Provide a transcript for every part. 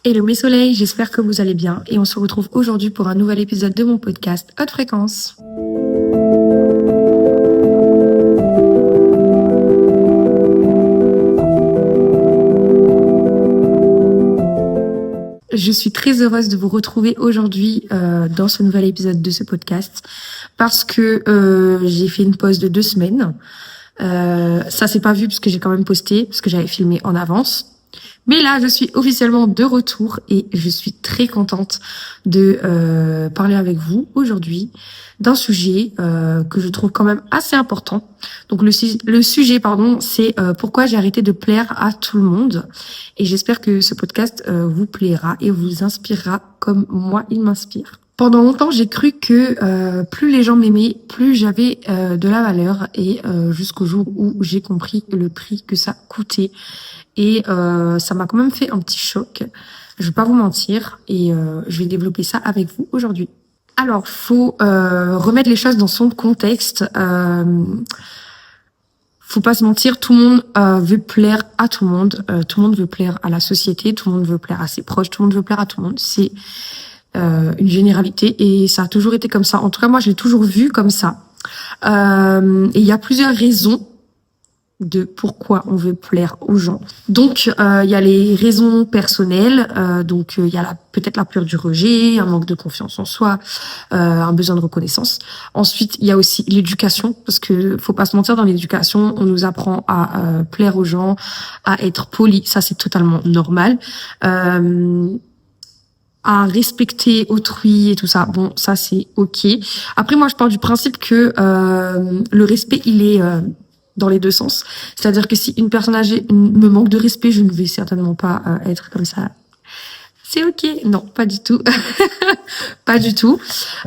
Hello mes soleils, j'espère que vous allez bien et on se retrouve aujourd'hui pour un nouvel épisode de mon podcast Haute Fréquence. Je suis très heureuse de vous retrouver aujourd'hui dans ce nouvel épisode de ce podcast parce que j'ai fait une pause de 2 semaines. Ça s'est pas vu parce que j'ai quand même posté, parce que j'avais filmé en avance. Mais là, je suis officiellement de retour et je suis très contente de parler avec vous aujourd'hui d'un sujet que je trouve quand même assez important. Donc le sujet, c'est pourquoi j'ai arrêté de plaire à tout le monde. Et j'espère que ce podcast vous plaira et vous inspirera comme moi, il m'inspire. Pendant longtemps, j'ai cru que plus les gens m'aimaient, plus j'avais de la valeur et jusqu'au jour où j'ai compris le prix que ça coûtait. Et ça m'a quand même fait un petit choc. Je vais pas vous mentir et je vais développer ça avec vous aujourd'hui. Alors, faut remettre les choses dans son contexte. Faut pas se mentir, tout le monde veut plaire à tout le monde. Tout le monde veut plaire à la société, tout le monde veut plaire à ses proches, tout le monde veut plaire à tout le monde. C'est une généralité et ça a toujours été comme ça. En tout cas, moi, je l'ai toujours vu comme ça. Et il y a plusieurs raisons de pourquoi on veut plaire aux gens. Donc, il y a les raisons personnelles. Donc, il y a peut-être la peur du rejet, un manque de confiance en soi, un besoin de reconnaissance. Ensuite, il y a aussi l'éducation, parce que faut pas se mentir, dans l'éducation, on nous apprend à plaire aux gens, à être poli. Ça, c'est totalement normal. À respecter autrui et tout ça. Bon, ça, c'est OK. Après, moi, je pars du principe que le respect, il est dans les deux sens. C'est-à-dire que si une personne âgée me manque de respect, je ne vais certainement pas être comme ça. C'est OK. Non, pas du tout. Pas du tout.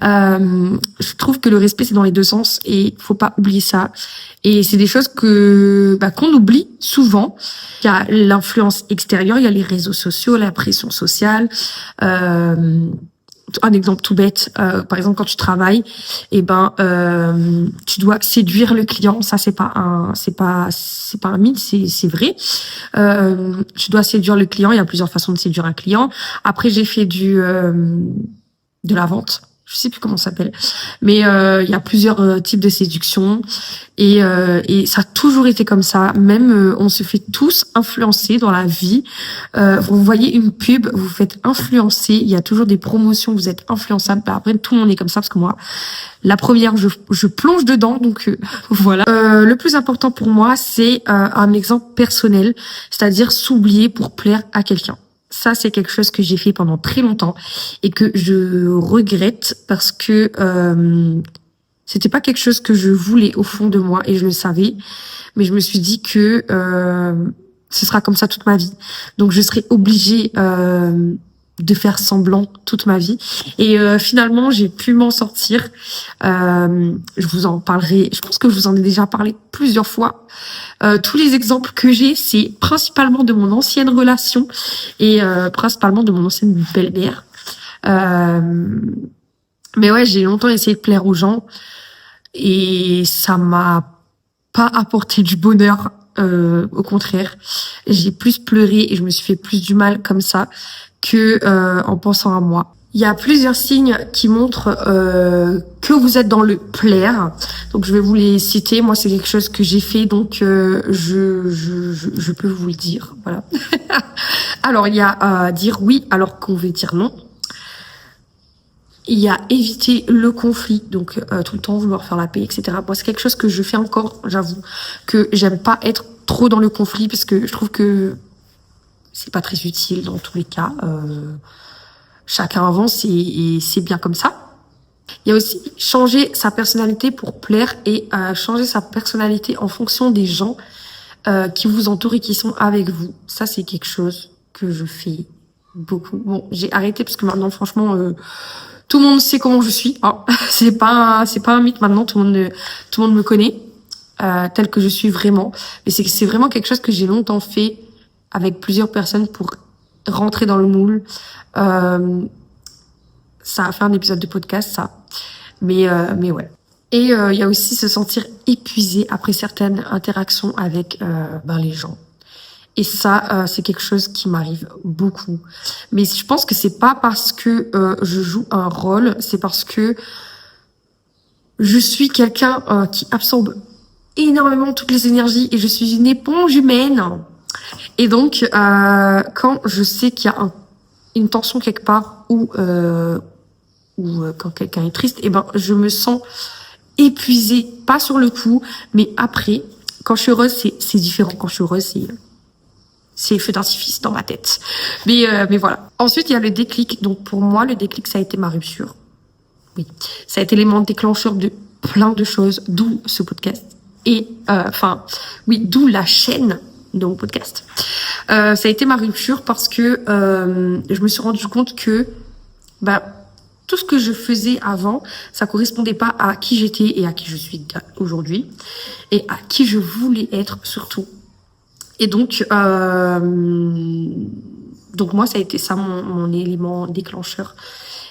Je trouve que le respect, c'est dans les deux sens et faut pas oublier ça. Et c'est des choses qu'on oublie souvent. Il y a l'influence extérieure, il y a les réseaux sociaux, la pression sociale. Un exemple tout bête, par exemple quand tu travailles, tu dois séduire le client. Ça c'est pas un mythe, c'est vrai. Tu dois séduire le client. Il y a plusieurs façons de séduire un client. Après j'ai fait de la vente. Je sais plus comment ça s'appelle, mais il y a plusieurs types de séduction et ça a toujours été comme ça. Même on se fait tous influencer dans la vie. Vous voyez une pub, vous faites influencer. Il y a toujours des promotions, vous êtes influençable. Après tout le monde est comme ça parce que moi, la première, je plonge dedans. Donc voilà. Le plus important pour moi, c'est un exemple personnel, c'est-à-dire s'oublier pour plaire à quelqu'un. Ça, c'est quelque chose que j'ai fait pendant très longtemps et que je regrette parce que c'était pas quelque chose que je voulais au fond de moi et je le savais. Mais je me suis dit que ce sera comme ça toute ma vie. Donc, je serai obligée de faire semblant toute ma vie. Et finalement, j'ai pu m'en sortir. Je vous en parlerai. Je pense que je vous en ai déjà parlé plusieurs fois. Tous les exemples que j'ai, c'est principalement de mon ancienne relation et principalement de mon ancienne belle-mère. Mais ouais, j'ai longtemps essayé de plaire aux gens et ça m'a pas apporté du bonheur. Au contraire, j'ai plus pleuré et je me suis fait plus du mal comme ça que en pensant à moi. Il y a plusieurs signes qui montrent que vous êtes dans le plaire. Donc je vais vous les citer. Moi c'est quelque chose que j'ai fait, donc je peux vous le dire. Voilà. Alors il y a dire oui alors qu'on veut dire non. Il y a éviter le conflit, donc tout le temps vouloir faire la paix, etc. Moi c'est quelque chose que je fais encore. J'avoue que j'aime pas être trop dans le conflit parce que je trouve que c'est pas très utile dans tous les cas. Chacun avance et c'est bien comme ça. Il y a aussi changer sa personnalité pour plaire et changer sa personnalité en fonction des gens qui vous entourent et qui sont avec vous. Ça, c'est quelque chose que je fais beaucoup. Bon, j'ai arrêté parce que maintenant, franchement, tout le monde sait comment je suis. Oh, c'est pas un mythe maintenant. Tout le monde me connaît tel que je suis vraiment. Mais c'est vraiment quelque chose que j'ai longtemps fait avec plusieurs personnes pour rentrer dans le moule. Ça a fait un épisode de podcast, ça. Mais ouais. Et il y a aussi se sentir épuisé après certaines interactions avec les gens. Et ça, c'est quelque chose qui m'arrive beaucoup. Mais je pense que c'est pas parce que je joue un rôle, c'est parce que je suis quelqu'un qui absorbe énormément toutes les énergies et je suis une éponge humaine. Et donc, quand je sais qu'il y a une tension quelque part ou quand quelqu'un est triste, ben je me sens épuisée, pas sur le coup, mais après, quand je suis heureuse, c'est différent. Quand je suis heureuse, c'est feu d'artifice dans ma tête. Mais voilà. Ensuite, il y a le déclic. Donc pour moi, le déclic, ça a été ma rupture. Oui, ça a été l'élément déclencheur de plein de choses, d'où ce podcast. Et d'où la chaîne de mon podcast. Ça a été ma rupture parce que je me suis rendu compte que tout ce que je faisais avant, ça correspondait pas à qui j'étais et à qui je suis aujourd'hui et à qui je voulais être surtout. Et donc moi, ça a été ça mon élément déclencheur.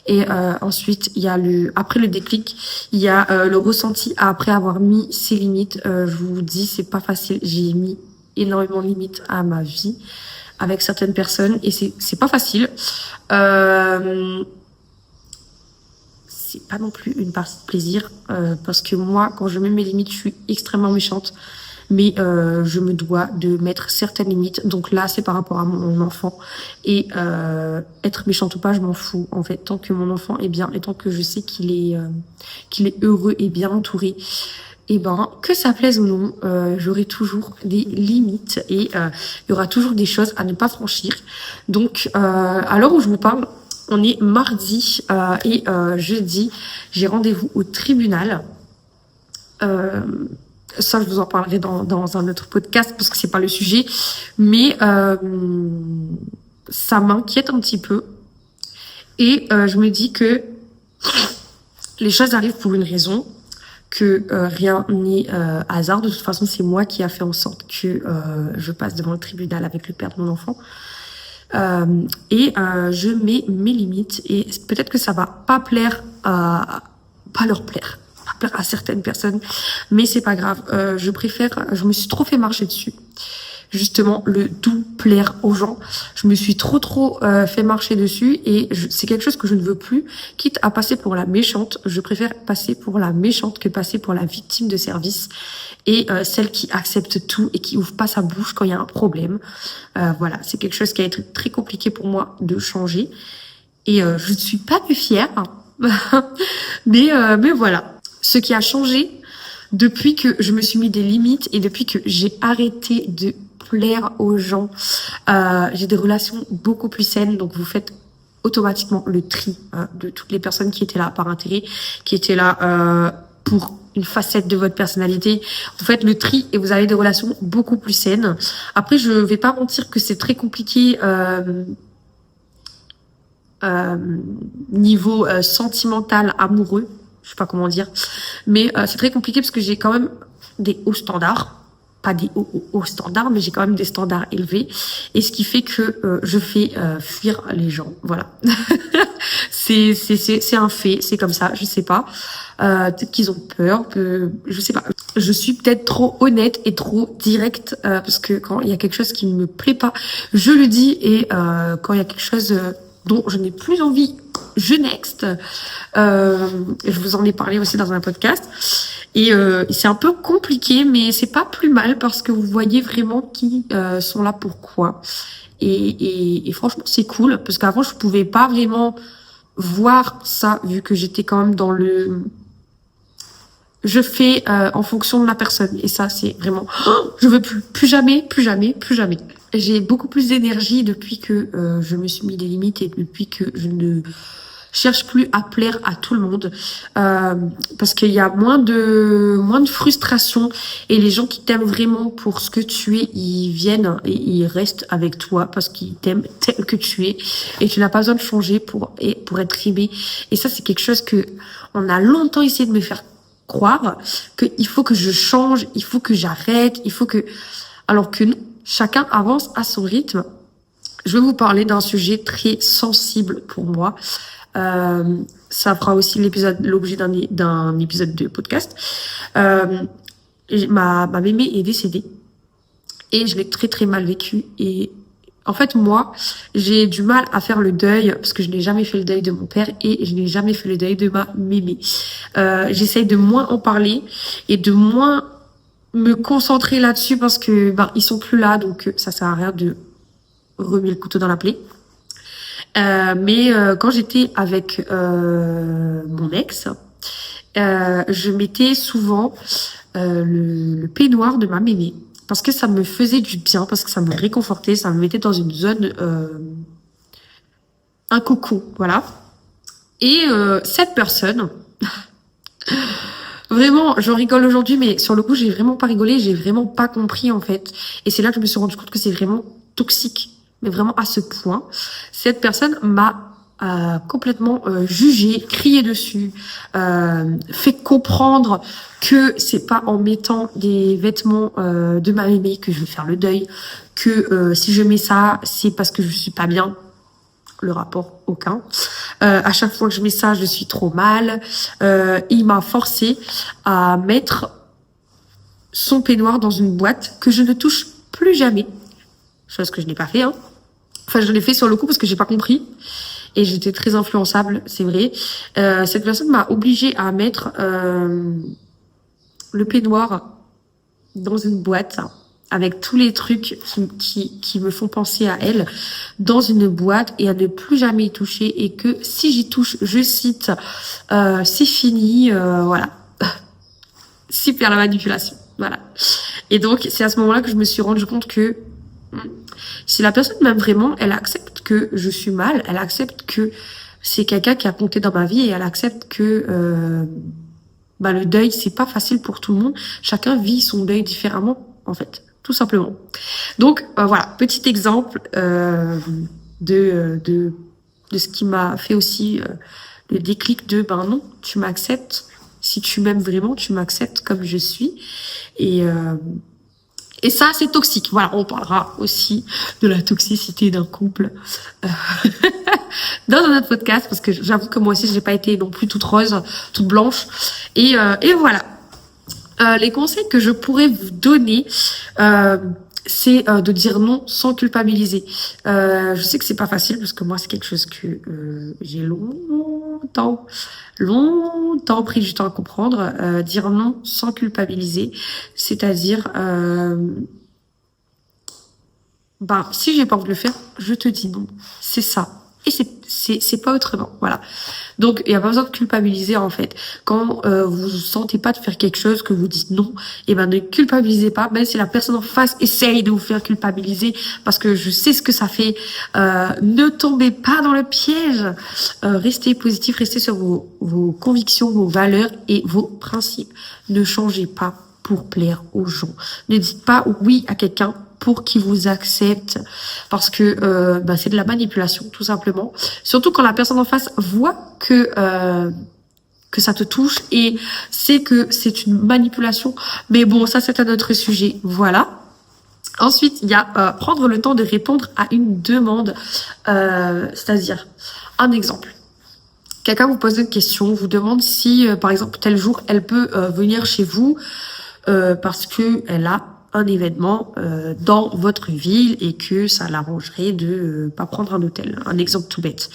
Et ensuite, il y a après le déclic, il y a le ressenti après avoir mis ses limites. Je vous dis, c'est pas facile. J'ai mis énormément de limites à ma vie avec certaines personnes et c'est pas facile. C'est pas non plus une partie de plaisir parce que moi, quand je mets mes limites, je suis extrêmement méchante. Mais je me dois de mettre certaines limites. Donc là, c'est par rapport à mon enfant. Et être méchante ou pas, je m'en fous. En fait, tant que mon enfant est bien et tant que je sais qu'il est heureux et bien entouré, et ben que ça plaise ou non, j'aurai toujours des limites et il y aura toujours des choses à ne pas franchir. Donc à l'heure où je vous parle, on est mardi et jeudi, j'ai rendez-vous au tribunal. Ça, je vous en parlerai dans un autre podcast parce que c'est pas le sujet. Mais ça m'inquiète un petit peu. Et je me dis que les choses arrivent pour une raison, que rien n'est hasard. De toute façon, c'est moi qui a fait en sorte que je passe devant le tribunal avec le père de mon enfant. Je mets mes limites. Et peut-être que ça va pas leur plaire à certaines personnes, mais c'est pas grave. Je me suis trop fait marcher dessus. Justement, le doux plaire aux gens. Je me suis trop fait marcher dessus et c'est quelque chose que je ne veux plus. Quitte à passer pour la méchante, je préfère passer pour la méchante que passer pour la victime de service et celle qui accepte tout et qui ouvre pas sa bouche quand il y a un problème. Voilà, c'est quelque chose qui a été très compliqué pour moi de changer et je ne suis pas plus fière. Mais voilà. Ce qui a changé depuis que je me suis mis des limites et depuis que j'ai arrêté de plaire aux gens, j'ai des relations beaucoup plus saines. Donc vous faites automatiquement le tri de toutes les personnes qui étaient là par intérêt, qui étaient là pour une facette de votre personnalité. Vous faites le tri et vous avez des relations beaucoup plus saines. Après, je vais pas mentir que c'est très compliqué niveau sentimental, amoureux. Je sais pas comment dire, mais c'est très compliqué parce que j'ai quand même des hauts standards, pas des hauts standards, mais j'ai quand même des standards élevés, et ce qui fait que je fais fuir les gens. Voilà, c'est un fait, c'est comme ça. Je sais pas, peut-être qu'ils ont peur, je sais pas. Je suis peut-être trop honnête et trop directe parce que quand il y a quelque chose qui ne me plaît pas, je le dis, et quand il y a quelque chose dont je n'ai plus envie, je next. Je vous en ai parlé aussi dans un podcast. Et c'est un peu compliqué, mais c'est pas plus mal parce que vous voyez vraiment qui sont là pourquoi. Et franchement, c'est cool parce qu'avant, je pouvais pas vraiment voir ça vu que j'étais quand même dans le... Je fais en fonction de la personne. Et ça, c'est vraiment... je veux plus jamais. J'ai beaucoup plus d'énergie depuis que je me suis mis des limites et depuis que je ne cherche plus à plaire à tout le monde parce qu'il y a moins de frustration et les gens qui t'aiment vraiment pour ce que tu es, ils viennent et ils restent avec toi parce qu'ils t'aiment tel que tu es et tu n'as pas besoin de changer pour être aimé. Et ça, c'est quelque chose que on a longtemps essayé de me faire croire qu'il faut que je change, il faut que j'arrête, alors que non, chacun avance à son rythme. Je vais vous parler d'un sujet très sensible pour moi. Ça fera aussi l'objet d'un épisode de podcast. Ma mémé est décédée et je l'ai très très mal vécu. Et en fait, moi, j'ai du mal à faire le deuil parce que je n'ai jamais fait le deuil de mon père et je n'ai jamais fait le deuil de ma mémé. J'essaye de moins en parler et de moins me concentrer là-dessus parce que ils sont plus là, donc ça sert à rien de remettre le couteau dans la plaie. Mais quand j'étais avec mon ex, je mettais souvent le peignoir de ma mémé parce que ça me faisait du bien, parce que ça me réconfortait, ça me mettait dans une zone, un cocon, voilà. Et cette personne, vraiment, j'en rigole aujourd'hui, mais sur le coup, j'ai vraiment pas rigolé, j'ai vraiment pas compris en fait. Et c'est là que je me suis rendu compte que c'est vraiment toxique, mais vraiment à ce point. Cette personne m'a complètement jugé, crié dessus, fait comprendre que c'est pas en mettant des vêtements de ma mémé que je vais faire le deuil, que si je mets ça, c'est parce que je suis pas bien. Le rapport aucun. À chaque fois que je mets ça, je suis trop mal. Il m'a forcé à mettre son peignoir dans une boîte que je ne touche plus jamais. Chose que je n'ai pas fait, hein. Enfin, je l'ai fait sur le coup parce que j'ai pas compris. Et j'étais très influençable, c'est vrai. Cette personne m'a obligée à mettre le peignoir dans une boîte avec tous les trucs qui me font penser à elle, dans une boîte et à ne plus jamais y toucher, et que si j'y touche, je cite, c'est fini, voilà. Super la manipulation, voilà. Et donc, c'est à ce moment-là que je me suis rendu compte que si la personne m'aime vraiment, elle accepte que je suis mal, elle accepte que c'est quelqu'un qui a compté dans ma vie et elle accepte que le deuil, c'est pas facile pour tout le monde. Chacun vit son deuil différemment, en fait, tout simplement. Donc voilà, petit exemple de ce qui m'a fait aussi le déclic de non, tu m'acceptes. Si tu m'aimes vraiment, tu m'acceptes comme je suis. Et ça, c'est toxique. Voilà, on parlera aussi de la toxicité d'un couple dans un autre podcast, parce que j'avoue que moi aussi, j'ai pas été non plus toute rose, toute blanche. Et voilà. Les conseils que je pourrais vous donner, c'est de dire non sans culpabiliser. Je sais que c'est pas facile parce que moi, c'est quelque chose que j'ai longtemps pris du temps à comprendre. Dire non sans culpabiliser, c'est-à-dire si j'ai pas envie de le faire, je te dis non. C'est ça. Et c'est pas autrement. Voilà. Donc il y a pas besoin de culpabiliser en fait. Quand vous sentez pas de faire quelque chose, que vous dites non, ne culpabilisez pas, même si la personne en face essaye de vous faire culpabiliser, parce que je sais ce que ça fait. Ne tombez pas dans le piège. Restez positif, restez sur vos convictions, vos valeurs et vos principes. Ne changez pas pour plaire aux gens. Ne dites pas oui à quelqu'un pour qu'il vous accepte, parce que c'est de la manipulation, tout simplement. Surtout quand la personne en face voit que ça te touche et sait que c'est une manipulation. Mais bon, ça c'est un autre sujet. Voilà. Ensuite, il y a prendre le temps de répondre à une demande, c'est-à-dire un exemple. Quelqu'un vous pose une question, vous demande si, par exemple, tel jour, elle peut venir chez vous parce que elle a un événement dans votre ville et que ça l'arrangerait de pas prendre un hôtel. Un exemple tout bête.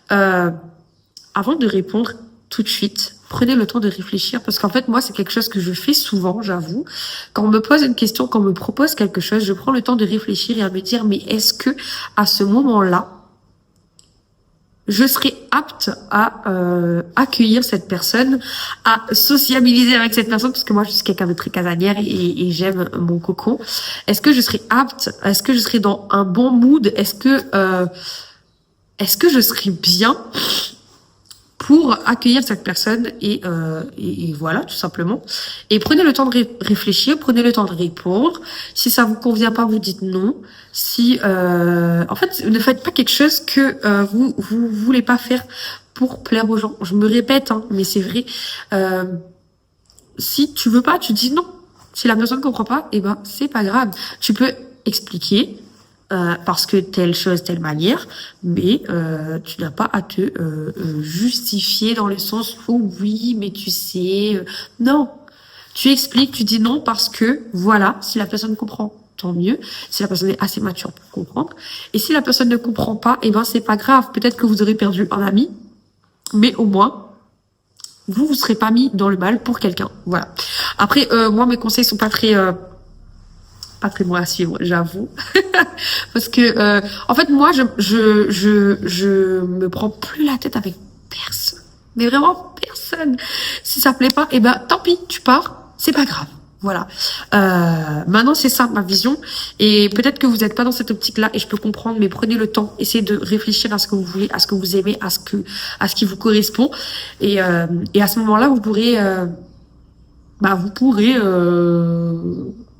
Avant de répondre tout de suite, prenez le temps de réfléchir, parce qu'en fait, moi, c'est quelque chose que je fais souvent, j'avoue. Quand on me pose une question, quand on me propose quelque chose, je prends le temps de réfléchir et à me dire, mais est-ce que à ce moment-là, je serais apte à accueillir cette personne, à sociabiliser avec cette personne, parce que moi je suis quelqu'un de très casanière et j'aime mon cocon. Est-ce que je serais apte? Est-ce que je serais dans un bon mood? Est-ce que je serais bien pour accueillir cette personne? Et voilà, tout simplement. Et prenez le temps de réfléchir, prenez le temps de répondre. Si ça vous convient pas, vous dites non. Si en fait, ne faites pas quelque chose que vous voulez pas faire pour plaire aux gens. Je me répète, hein, mais c'est vrai. Si tu veux pas, tu dis non. Si la personne ne comprend pas, c'est pas grave. Tu peux expliquer parce que telle chose, telle manière, mais tu n'as pas à te justifier dans le sens où oui, mais tu sais, non. Tu expliques, tu dis non parce que voilà, si la personne comprend. tant mieux. Si la personne est assez mature pour comprendre. Et si la personne ne comprend pas, c'est pas grave. Peut-être que vous aurez perdu un ami, mais au moins, vous serez pas mis dans le mal pour quelqu'un. Voilà. Après, moi, mes conseils sont pas très bons à suivre, j'avoue. Parce que, en fait, moi, je me prends plus la tête avec personne. Mais vraiment personne. Si ça plaît pas, tant pis, tu pars, c'est pas grave. Voilà. Maintenant, c'est ça ma vision. Et peut-être que vous n'êtes pas dans cette optique-là, et je peux comprendre, mais prenez le temps, essayez de réfléchir à ce que vous voulez, à ce que vous aimez, à ce qui vous correspond. Et à ce moment-là, vous pourrez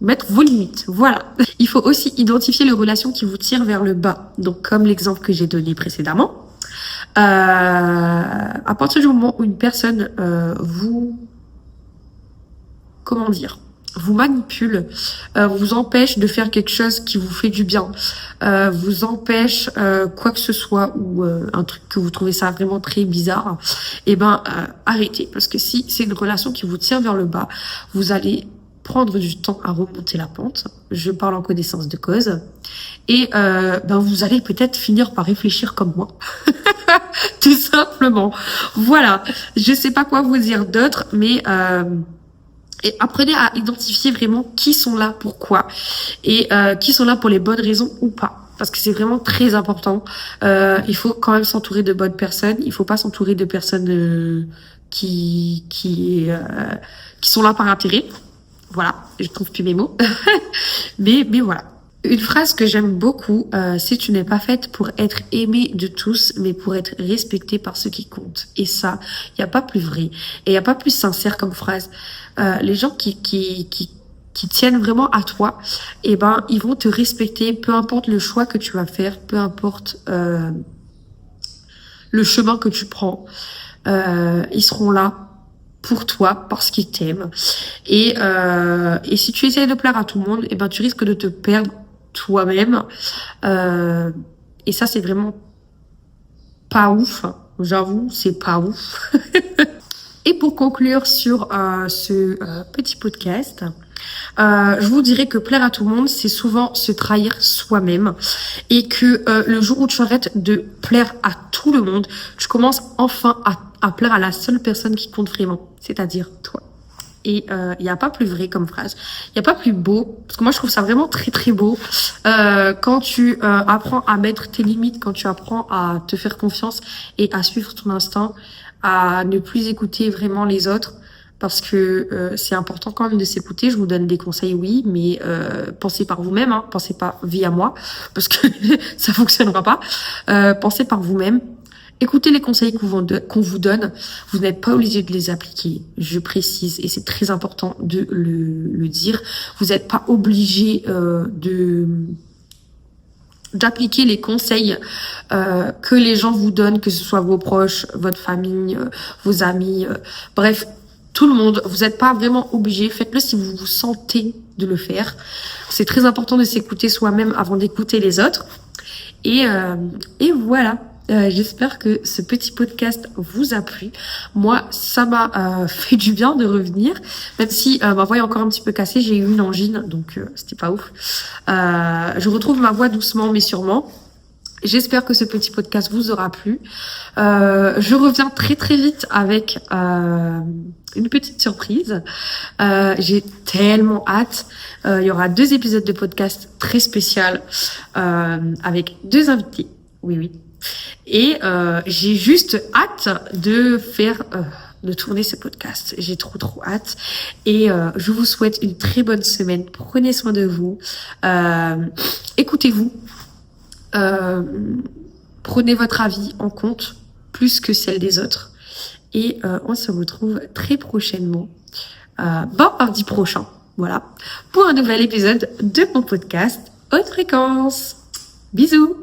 mettre vos limites. Voilà. Il faut aussi identifier les relations qui vous tirent vers le bas. Donc, comme l'exemple que j'ai donné précédemment, à partir du moment où une personne vous manipule, vous empêche de faire quelque chose qui vous fait du bien, vous empêche quoi que ce soit, ou un truc que vous trouvez ça vraiment très bizarre, arrêtez. Parce que si c'est une relation qui vous tire vers le bas, vous allez prendre du temps à remonter la pente. Je parle en connaissance de cause. Et vous allez peut-être finir par réfléchir comme moi. Tout simplement. Voilà. Je sais pas quoi vous dire d'autre, mais et apprenez à identifier vraiment qui sont là, pourquoi, et qui sont là pour les bonnes raisons ou pas. Parce que c'est vraiment très important. Il faut quand même s'entourer de bonnes personnes. Il faut pas s'entourer de personnes qui sont là par intérêt. Voilà, je trouve plus mes mots. mais voilà. Une phrase que j'aime beaucoup, c'est: tu n'es pas faite pour être aimée de tous, mais pour être respectée par ceux qui comptent. Et ça, il n'y a pas plus vrai. Et il n'y a pas plus sincère comme phrase. Les gens qui tiennent vraiment à toi, ils vont te respecter, peu importe le choix que tu vas faire, peu importe le chemin que tu prends. Ils seront là pour toi parce qu'ils t'aiment. Et si tu essayes de plaire à tout le monde, tu risques de te perdre toi-même. Et ça, c'est vraiment pas ouf. J'avoue, c'est pas ouf. Et pour conclure sur ce petit podcast, je vous dirais que plaire à tout le monde, c'est souvent se trahir soi-même. Et que le jour où tu arrêtes de plaire à tout le monde, tu commences enfin à plaire à la seule personne qui compte vraiment, c'est-à-dire toi. Et il n'y a pas plus vrai comme phrase, il n'y a pas plus beau, parce que moi je trouve ça vraiment très très beau, quand tu apprends à mettre tes limites, quand tu apprends à te faire confiance et à suivre ton instinct, à ne plus écouter vraiment les autres, parce que c'est important quand même de s'écouter. Je vous donne des conseils, oui, mais pensez par vous-même, hein, pensez pas via moi, parce que ça fonctionnera pas. Pensez par vous-même. Écoutez les conseils qu'on vous donne. Vous n'êtes pas obligé de les appliquer, je précise, et c'est très important de le dire. Vous n'êtes pas obligé d'appliquer les conseils que les gens vous donnent, que ce soit vos proches, votre famille, vos amis, bref, tout le monde. Vous n'êtes pas vraiment obligé. Faites-le si vous vous sentez de le faire. C'est très important de s'écouter soi-même avant d'écouter les autres. Et voilà. J'espère que ce petit podcast vous a plu. Moi, ça m'a fait du bien de revenir, même si ma voix est encore un petit peu cassée. J'ai eu une angine, donc c'était pas ouf. Je retrouve ma voix doucement mais sûrement. J'espère que ce petit podcast vous aura plu. Je reviens très très vite avec une petite surprise. J'ai tellement hâte. Il y aura 2 épisodes de podcast très spécial avec 2 invités. Oui. Et j'ai juste hâte de tourner ce podcast. J'ai trop hâte. Et je vous souhaite une très bonne semaine. Prenez soin de vous. Écoutez-vous. Prenez votre avis en compte plus que celle des autres. Et on se retrouve très prochainement. Mardi prochain. Voilà. Pour un nouvel épisode de mon podcast Haute Fréquence. Bisous.